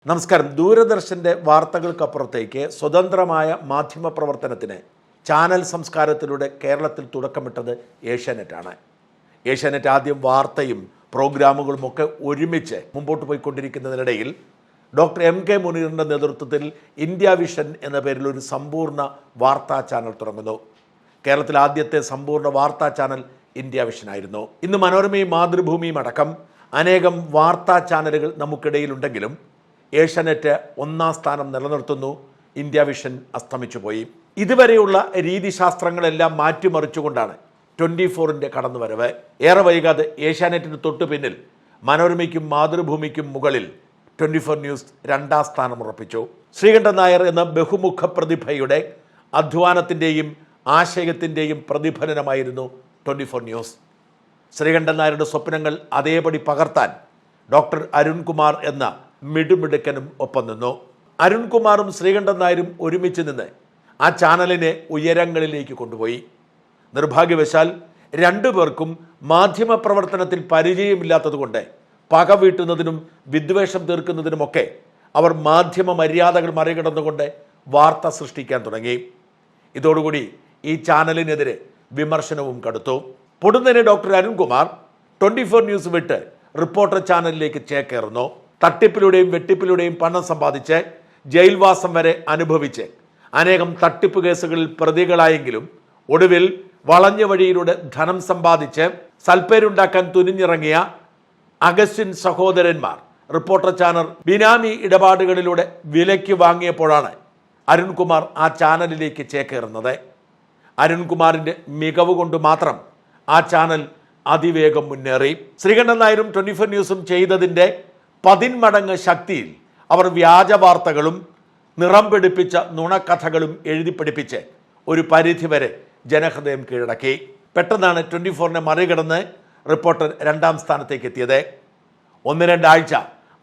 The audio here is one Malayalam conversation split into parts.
നമസ്കാരം. ദൂരദർശന്റെ വാർത്തകൾക്കപ്പുറത്തേക്ക് സ്വതന്ത്രമായ മാധ്യമ പ്രവർത്തനത്തിന് ചാനൽ സംസ്കാരത്തിലൂടെ കേരളത്തിൽ തുടക്കമിട്ടത് ഏഷ്യാനെറ്റാണ്. ഏഷ്യാനെറ്റ് ആദ്യം വാർത്തയും പ്രോഗ്രാമുകളുമൊക്കെ ഒരുമിച്ച് മുമ്പോട്ട് പോയിക്കൊണ്ടിരിക്കുന്നതിനിടയിൽ ഡോക്ടർ എം കെ മുനീറിൻ്റെ നേതൃത്വത്തിൽ ഇന്ത്യ വിഷൻ എന്ന പേരിൽ ഒരു സമ്പൂർണ്ണ വാർത്താ ചാനൽ തുടങ്ങുന്നു. കേരളത്തിലെ ആദ്യത്തെ സമ്പൂർണ്ണ വാർത്താ ചാനൽ ഇന്ത്യ വിഷനായിരുന്നു. ഇന്ന് മനോരമയും മാതൃഭൂമിയും അടക്കം അനേകം വാർത്താ ചാനലുകൾ നമുക്കിടയിലുണ്ടെങ്കിലും ഏഷ്യാനെറ്റ് ഒന്നാം സ്ഥാനം നിലനിർത്തുന്നു. ഇന്ത്യ വിഷൻ അസ്തമിച്ചുപോയി. ഇതുവരെയുള്ള രീതിശാസ്ത്രങ്ങളെല്ലാം മാറ്റിമറിച്ചുകൊണ്ടാണ് 24ൻ്റെ കടന്നുവരവ്. ഏറെ വൈകാതെ ഏഷ്യാനെറ്റിന് തൊട്ടു പിന്നിൽ മനോരമയ്ക്കും മാതൃഭൂമിക്കും മുകളിൽ 24 ന്യൂസ് രണ്ടാം സ്ഥാനം ഉറപ്പിച്ചു. ശ്രീകണ്ഠൻ നായർ എന്ന ബഹുമുഖ പ്രതിഭയുടെ അധ്വാനത്തിൻ്റെയും ആശയത്തിൻ്റെയും പ്രതിഫലനമായിരുന്നു 24 ന്യൂസ്. ശ്രീകണ്ഠൻ നായരുടെ സ്വപ്നങ്ങൾ അതേപടി പകർത്താൻ ഡോക്ടർ അരുൺകുമാർ എന്ന മിടുമിടുക്കനും ഒപ്പം നിന്നു. അരുൺകുമാറും ശ്രീകണ്ഠൻ നായരും ഒരുമിച്ച് നിന്ന് ആ ചാനലിനെ ഉയരങ്ങളിലേക്ക് കൊണ്ടുപോയി. നിർഭാഗ്യവശാൽ രണ്ടുപേർക്കും മാധ്യമപ്രവർത്തനത്തിൽ പരിചയമില്ലാത്തതുകൊണ്ട് പക വീട്ടുന്നതിനും വിദ്വേഷം തീർക്കുന്നതിനുമൊക്കെ അവർ മാധ്യമ മര്യാദകൾ മറികടന്നുകൊണ്ട് വാർത്ത സൃഷ്ടിക്കാൻ തുടങ്ങി. ഇതോടുകൂടി ഈ ചാനലിനെതിരെ വിമർശനവും കടുത്തു. പൊടുന്നതിന് ഡോക്ടർ അരുൺകുമാർ 24 ന്യൂസ് വിട്ട് റിപ്പോർട്ടർ ചാനലിലേക്ക് ചേക്കേറുന്നു. തട്ടിപ്പിലൂടെയും വെട്ടിപ്പിലൂടെയും പണം സമ്പാദിച്ച് ജയിൽവാസം വരെ അനുഭവിച്ച് അനേകം തട്ടിപ്പ് കേസുകളിൽ പ്രതികളായെങ്കിലും ഒടുവിൽ വളഞ്ഞ വഴിയിലൂടെ ധനം സമ്പാദിച്ച് സൽപ്പേരുണ്ടാക്കാൻ തുനിഞ്ഞിറങ്ങിയ അഗസ്റ്റിൻ സഹോദരന്മാർ റിപ്പോർട്ടർ ചാനൽ ബിനാമി ഇടപാടുകളിലൂടെ വിലയ്ക്ക് വാങ്ങിയപ്പോഴാണ് അരുൺകുമാർ ആ ചാനലിലേക്ക് ചേക്കേറുന്നത്. അരുൺകുമാറിൻ്റെ മികവ് കൊണ്ട് മാത്രം ആ ചാനൽ അതിവേഗം മുന്നേറി. ശ്രീകണ്ഠൻ നായരും 24 ന്യൂസും ചെയ്തതിൻ്റെ 10 മടങ്ങ് ശക്തിയിൽ അവർ വ്യാജ വാർത്തകളും നിറം പിടിപ്പിച്ച നുണക്കഥകളും എഴുതി പിടിപ്പിച്ച് ഒരു പരിധിവരെ ജനഹൃദയം കീഴടക്കി. പെട്ടെന്നാണ് 24നെ മറികടന്ന് റിപ്പോർട്ടർ രണ്ടാം സ്ഥാനത്തേക്ക് എത്തിയത്. 1-2 ആഴ്ച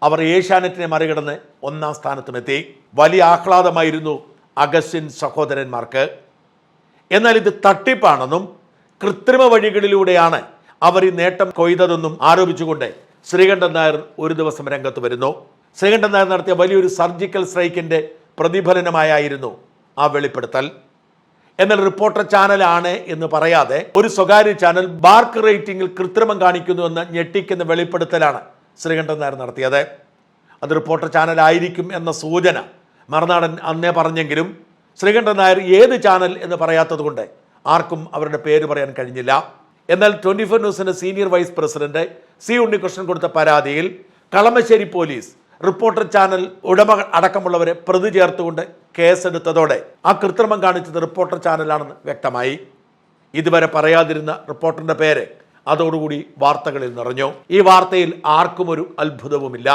അവർ ഏഷ്യാനെറ്റിനെ മറികടന്ന് ഒന്നാം സ്ഥാനത്തുമെത്തി. വലിയ ആഹ്ലാദമായിരുന്നു അഗസ്റ്റിൻ സഹോദരന്മാർക്ക്. എന്നാൽ ഇത് തട്ടിപ്പാണെന്നും കൃത്രിമ വഴികളിലൂടെയാണ് അവർ ഈ നേട്ടം കൊയ്തതെന്നും ആരോപിച്ചുകൊണ്ട് ശ്രീകണ്ഠൻ നായർ ഒരു ദിവസം രംഗത്ത് വരുന്നു. ശ്രീകണ്ഠൻ നായർ നടത്തിയ വലിയൊരു സർജിക്കൽ സ്ട്രൈക്കിൻ്റെ പ്രതിഫലനമായിരുന്നു ആ വെളിപ്പെടുത്തൽ. എന്നാൽ റിപ്പോർട്ടർ ചാനലാണ് എന്ന് പറയാതെ ഒരു സ്വകാര്യ ചാനൽ ബാർക്ക് റേറ്റിംഗിൽ കൃത്രിമം കാണിക്കുന്നുവെന്ന് ഞെട്ടിക്കുന്ന വെളിപ്പെടുത്തലാണ് ശ്രീകണ്ഠൻ നായർ നടത്തിയത്. അത് റിപ്പോർട്ടർ ചാനലായിരിക്കും എന്ന സൂചന മറുനാടൻ അന്നേ പറഞ്ഞെങ്കിലും ശ്രീകണ്ഠൻ നായർ ഏത് ചാനൽ എന്ന് പറയാത്തത് കൊണ്ട് ആർക്കും അവരുടെ പേര് പറയാൻ കഴിഞ്ഞില്ല. എന്നാൽ 24 ന്യൂസിൻ്റെ senior vice president C Unnikrishnan കൊടുത്ത പരാതിയിൽ കളമശ്ശേരി പോലീസ് റിപ്പോർട്ടർ ചാനൽ ഉടമ അടക്കമുള്ളവരെ പ്രതി ചേർത്തുകൊണ്ട് കേസെടുത്തതോടെ ആ കൃത്രിമം കാണിച്ചത് റിപ്പോർട്ടർ ചാനലാണെന്ന് വ്യക്തമായി. ഇതുവരെ പറയാതിരുന്ന റിപ്പോർട്ടറിന്റെ പേര് അതോടുകൂടി വാർത്തകളിൽ നിറഞ്ഞു. ഈ വാർത്തയിൽ ആർക്കും ഒരു അത്ഭുതവുമില്ല.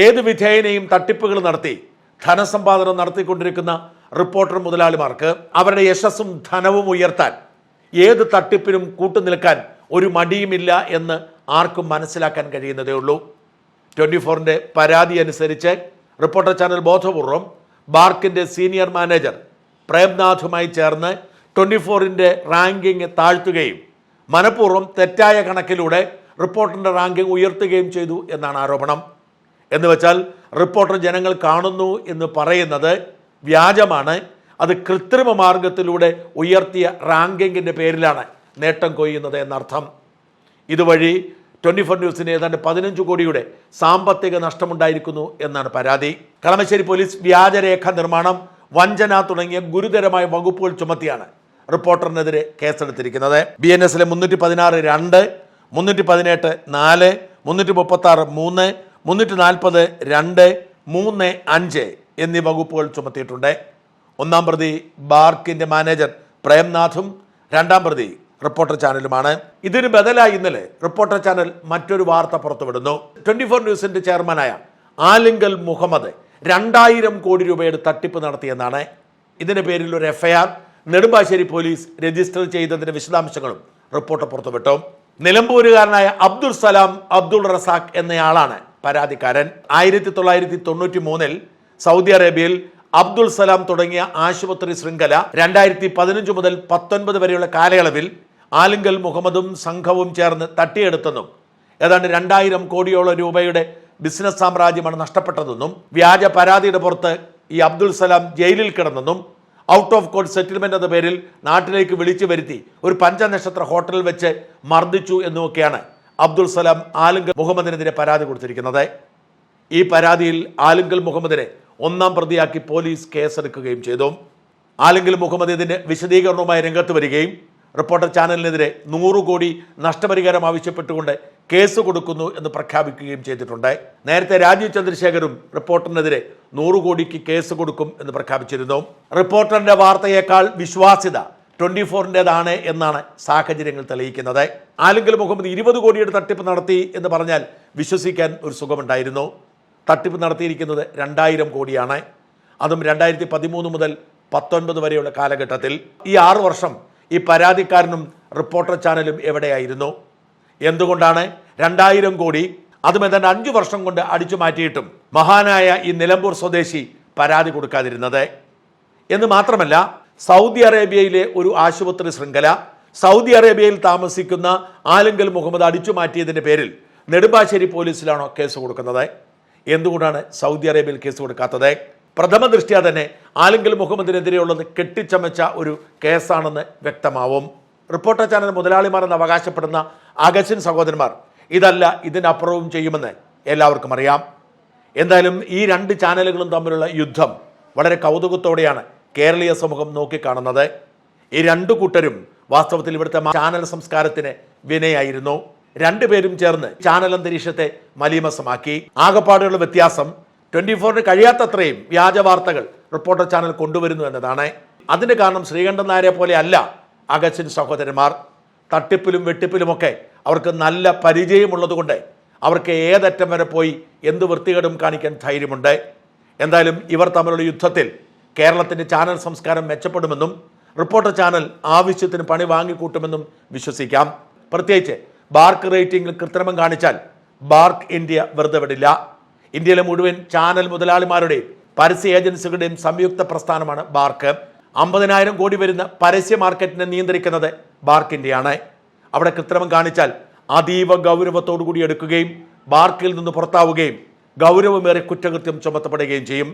ഏത് വിധേയനെയും തട്ടിപ്പുകൾ നടത്തി ധനസമ്പാദനം നടത്തിക്കൊണ്ടിരിക്കുന്ന റിപ്പോർട്ടർ മുതലാളിമാർക്ക് അവരുടെ യശസ്സും ധനവും ഉയർത്താൻ ഏത് തട്ടിപ്പിനും കൂട്ടുനിൽക്കാൻ ഒരു മടിയുമില്ല എന്ന് ആർക്കും മനസ്സിലാക്കാൻ കഴിയുന്നതേ ഉള്ളൂ. 24ൻ്റെ പരാതി അനുസരിച്ച് റിപ്പോർട്ടർ ചാനൽ ബോധപൂർവം ബാർക്കിൻ്റെ സീനിയർ മാനേജർ പ്രേംനാഥുമായി ചേർന്ന് 24ൻ്റെ റാങ്കിങ് താഴ്ത്തുകയും മനഃപൂർവ്വം തെറ്റായ കണക്കിലൂടെ റിപ്പോർട്ടറിൻ്റെ റാങ്കിങ് ഉയർത്തുകയും ചെയ്തു എന്നാണ് ആരോപണം. എന്നുവെച്ചാൽ റിപ്പോർട്ടർ ജനങ്ങൾ കാണുന്നു എന്ന് പറയുന്നത് വ്യാജമാണ്. അത് കൃത്രിമ മാർഗത്തിലൂടെ ഉയർത്തിയ റാങ്കിങ്ങിൻ്റെ പേരിലാണ് നേട്ടം കൊയ്യുന്നത് എന്നർത്ഥം. ഇതുവഴി 24 ന്യൂസിന് ഏതാണ്ട് 15 കോടിയുടെ സാമ്പത്തിക നഷ്ടമുണ്ടായിരിക്കുന്നു എന്നാണ് പരാതി. കളമശ്ശേരി പോലീസ് വ്യാജരേഖ നിർമ്മാണം, വഞ്ചന തുടങ്ങിയ ഗുരുതരമായ വകുപ്പുകൾ ചുമത്തിയാണ് റിപ്പോർട്ടറിനെതിരെ കേസെടുത്തിരിക്കുന്നത്. BNSലെ 316(2), 317(4), 336(3), 340(2), 3(5) എന്നീ വകുപ്പുകൾ ചുമത്തിയിട്ടുണ്ട്. ഒന്നാം പ്രതി ബാർക്കിൻ്റെ മാനേജർ പ്രേംനാഥും രണ്ടാം പ്രതി റിപ്പോർട്ടർ ചാനലുമാണ്. ഇതിന് ബദലായി ഇന്നലെ റിപ്പോർട്ടർ ചാനൽ മറ്റൊരു വാർത്ത പുറത്തുവിടുന്നു. 24 ന്യൂസിൻ്റെ ചെയർമാനായ ആലിംഗൽ മുഹമ്മദ് 2000 കോടി രൂപയുടെ തട്ടിപ്പ് നടത്തിയെന്നാണ്. ഇതിൻ്റെ പേരിൽ ഒരു FIR നെടുമ്പാശ്ശേരി പോലീസ് രജിസ്റ്റർ ചെയ്തതിൻ്റെ വിശദാംശങ്ങളും റിപ്പോർട്ടർ പുറത്തുവിട്ടു. നിലമ്പൂരുകാരനായ അബ്ദുൾ സലാം അബ്ദുൾ റസാഖ് എന്നയാളാണ് പരാതിക്കാരൻ. 1993 സൗദി അറേബ്യയിൽ അബ്ദുൾ സലാം തുടങ്ങിയ ആശുപത്രി ശൃംഖല 2015 മുതൽ 19 വരെയുള്ള കാലയളവിൽ ആലിംഗൽ മുഹമ്മദും സംഘവും ചേർന്ന് തട്ടിയെടുത്തെന്നും ഏതാണ്ട് 2000 കോടിയോളം രൂപയുടെ ബിസിനസ് സാമ്രാജ്യമാണ് നഷ്ടപ്പെട്ടതെന്നും വ്യാജ പരാതിയുടെ പുറത്ത് ഈ അബ്ദുൾ സലാം ജയിലിൽ കിടന്നെന്നും ഔട്ട് ഓഫ് കോർട്ട് സെറ്റിൽമെന്റ് എന്ന പേരിൽ നാട്ടിലേക്ക് വിളിച്ചു വരുത്തി ഒരു പഞ്ചനക്ഷത്ര ഹോട്ടലിൽ വെച്ച് മർദ്ദിച്ചു എന്നുമൊക്കെയാണ് അബ്ദുൾ സലാം ആലുങ്കൽ മുഹമ്മദിനെതിരെ പരാതി കൊടുത്തിരിക്കുന്നത്. ഈ പരാതിയിൽ ആലുങ്കൽ മുഹമ്മദിനെ ഒന്നാം പ്രതിയാക്കി പോലീസ് കേസെടുക്കുകയും ചെയ്തു. ആലുങ്കൽ മുഹമ്മദ് ഇതിന്റെ വിശദീകരണവുമായി രംഗത്ത് വരികയും റിപ്പോർട്ടർ ചാനലിനെതിരെ 100 കോടി നഷ്ടപരിഹാരം ആവശ്യപ്പെട്ടുകൊണ്ട് കേസ് കൊടുക്കുന്നു എന്ന് പ്രഖ്യാപിക്കുകയും ചെയ്തിട്ടുണ്ട്. നേരത്തെ രാജീവ് ചന്ദ്രശേഖരും റിപ്പോർട്ടറിനെതിരെ 100 കോടിക്ക് കേസ് കൊടുക്കും എന്ന് പ്രഖ്യാപിച്ചിരുന്നു. റിപ്പോർട്ടറിന്റെ വാർത്തയേക്കാൾ വിശ്വാസ്യത 24-ൻ്റെതാണ് എന്നാണ് സാഹചര്യങ്ങൾ തെളിയിക്കുന്നത്. ആലുങ്കൽ മുഹമ്മദ് 20 കോടിയുടെ തട്ടിപ്പ് നടത്തി എന്ന് പറഞ്ഞാൽ വിശ്വസിക്കാൻ ഒരു സുഖമുണ്ടായിരുന്നു. തട്ടിപ്പ് നടത്തിയിരിക്കുന്നത് 2000 കോടിയാണ്. അതും 2013 മുതൽ 19 വരെയുള്ള കാലഘട്ടത്തിൽ. ഈ 6 വർഷം ഈ പരാതിക്കാരനും റിപ്പോർട്ടർ ചാനലും എവിടെയായിരുന്നു? എന്തുകൊണ്ടാണ് 2000 കോടി അതും ഏതാണ്ട് 5 വർഷം കൊണ്ട് അടിച്ചു മാറ്റിയിട്ടും മഹാനായ ഈ നിലമ്പൂർ സ്വദേശി പരാതി കൊടുക്കാതിരുന്നത്? എന്ന് മാത്രമല്ല, സൗദി അറേബ്യയിലെ ഒരു ആശുപത്രി ശൃംഖല സൗദി അറേബ്യയിൽ താമസിക്കുന്ന ആലുങ്കൽ മുഹമ്മദ് അടിച്ചു മാറ്റിയതിൻ്റെ പേരിൽ നെടുമ്പാശ്ശേരി പോലീസിലാണോ കേസ് കൊടുക്കുന്നത്? എന്തുകൊണ്ടാണ് സൗദി അറേബ്യയിൽ കേസ് കൊടുക്കാത്തത്? പ്രഥമ ദൃഷ്ട്യാ തന്നെ ആലുങ്കൽ മുഹമ്മദിനെതിരെയുള്ളത് കെട്ടിച്ചമച്ച ഒരു കേസാണെന്ന് വ്യക്തമാവും. റിപ്പോർട്ടർ ചാനൽ മുതലാളിമാരെന്ന് അവകാശപ്പെടുന്ന അഗസ്റ്റിൻ സഹോദരന്മാർ ഇതല്ല ഇതിനപ്പുറവും ചെയ്യുമെന്ന് എല്ലാവർക്കും അറിയാം. എന്തായാലും ഈ 2 ചാനലുകളും തമ്മിലുള്ള യുദ്ധം വളരെ കൗതുകത്തോടെയാണ് കേരളീയ സമൂഹം നോക്കിക്കാണുന്നത്. ഈ 2 കൂട്ടരും വാസ്തവത്തിൽ ഇവിടുത്തെ ചാനൽ സംസ്കാരത്തിന് വിനയായിരുന്നു. 2 പേരും ചേർന്ന് ചാനൽ അന്തരീക്ഷത്തെ മലീമസമാക്കി. ആകപ്പാടുള്ള വ്യത്യാസം 24-ന് കഴിയാത്തത്രയും വ്യാജ വാർത്തകൾ റിപ്പോർട്ടർ ചാനൽ കൊണ്ടുവരുന്നു എന്നതാണ്. അതിന് കാരണം ശ്രീകണ്ഠൻ നായരെ പോലെ അല്ല അഗസ്റ്റിൻ സഹോദരന്മാർ. തട്ടിപ്പിലും വെട്ടിപ്പിലുമൊക്കെ അവർക്ക് നല്ല പരിചയമുള്ളതുകൊണ്ട് അവർക്ക് ഏതറ്റം വരെ പോയി എന്ത് വൃത്തികേടും കാണിക്കാൻ ധൈര്യമുണ്ട്. എന്തായാലും ഇവർ തമ്മിലുള്ള യുദ്ധത്തിൽ കേരളത്തിൻ്റെ ചാനൽ സംസ്കാരം മെച്ചപ്പെടുമെന്നും റിപ്പോർട്ടർ ചാനൽ ആവശ്യത്തിന് പണി വാങ്ങിക്കൂട്ടുമെന്നും വിശ്വസിക്കാം. പ്രത്യേകിച്ച് ബാർക്ക് റേറ്റിംഗിൽ കൃത്രിമം കാണിച്ചാൽ ബാർക്ക് ഇന്ത്യ വെറുതെ വിടില്ല. ഇന്ത്യയിലെ മുഴുവൻ ചാനൽ മുതലാളിമാരുടെയും പരസ്യ ഏജൻസികളുടെയും സംയുക്ത പ്രസ്ഥാനമാണ് ബാർക്ക്. 50,000 കോടി വരുന്ന പരസ്യ മാർക്കറ്റിനെ നിയന്ത്രിക്കുന്നത് ബാർക്ക് ഇന്ത്യയാണ്. അവിടെ കൃത്രിമം കാണിച്ചാൽ അതീവ ഗൗരവത്തോടു കൂടി എടുക്കുകയും ബാർക്കിൽ നിന്ന് പുറത്താവുകയും ഗൗരവമേറെ കുറ്റകൃത്യം ചുമത്തപ്പെടുകയും ചെയ്യും.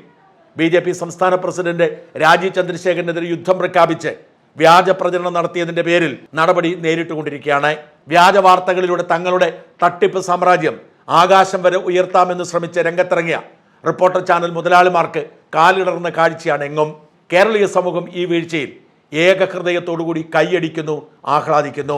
BJP സംസ്ഥാന പ്രസിഡന്റ് രാജീവ് ചന്ദ്രശേഖരനെതിരെ യുദ്ധം പ്രഖ്യാപിച്ച് വ്യാജ പ്രചരണം നടത്തിയതിന്റെ പേരിൽ നടപടി നേരിട്ടുകൊണ്ടിരിക്കുകയാണ്. വ്യാജ വാർത്തകളിലൂടെ തങ്ങളുടെ തട്ടിപ്പ് സാമ്രാജ്യം ആകാശം വരെ ഉയർത്താമെന്ന് ശ്രമിച്ച് രംഗത്തിറങ്ങിയ റിപ്പോർട്ടർ ചാനൽ മുതലാളിമാർക്ക് കാലിടർന്ന കാഴ്ചയാണ് എങ്ങും. കേരളീയ സമൂഹം ഈ വീഴ്ചയിൽ ഏകഹൃദയത്തോടുകൂടി കൈയടിക്കുന്നു, ആഹ്ലാദിക്കുന്നു.